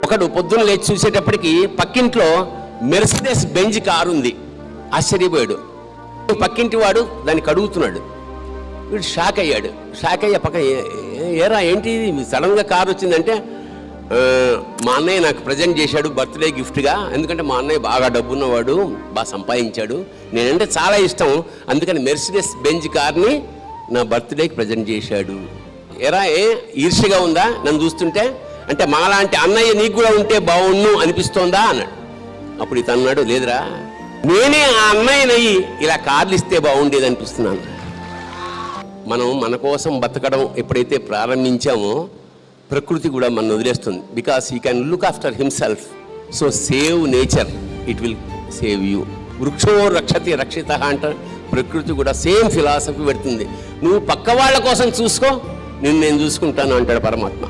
ఒకడు పొద్దున్న లేచి చూసేటప్పటికి పక్కింట్లో మెర్సిడెస్ బెంజ్ కారు ఉంది. ఆశ్చర్యపోయాడు. పక్కింటి వాడు దాన్ని కడుగుతున్నాడు. వీడు షాక్ అయ్యాడు. షాక్ అయ్యే పక్క ఏరా ఏంటి సడన్గా కారు వచ్చిందంటే, మా అన్నయ్య నాకు ప్రజెంట్ చేశాడు బర్త్డే గిఫ్ట్గా. ఎందుకంటే మా అన్నయ్య బాగా డబ్బున్నవాడు, బాగా సంపాదించాడు, నేనంటే చాలా ఇష్టం, అందుకని మెర్సిడెస్ బెంజ్ కార్ని నా బర్త్డేకి ప్రజెంట్ చేశాడు. ఎరా ఈర్ష్యగా ఉందా నన్ను చూస్తుంటే? అంటే మాలాంటి అన్నయ్య నీకు కూడా ఉంటే బాగుండు అనిపిస్తోందా అన్నాడు. అప్పుడు ఇతను అన్నాడు, లేదురా నేనే ఆ అన్నయ్యనయ్యి ఇలా కార్లు ఇస్తే బాగుండేది అనిపిస్తున్నాను. మనం మన కోసం బతకడం ఎప్పుడైతే ప్రారంభించామో ప్రకృతి కూడా మనం వదిలేస్తుంది. Because he can look after himself. So save nature, it will save you. వృక్షో రక్షతి రక్షిత అంటారు. ప్రకృతి కూడా సేమ్ ఫిలాసఫీ పెడుతుంది. నువ్వు పక్క వాళ్ళ కోసం చూసుకో, నేను చూసుకుంటాను అంటాడు పరమాత్మ.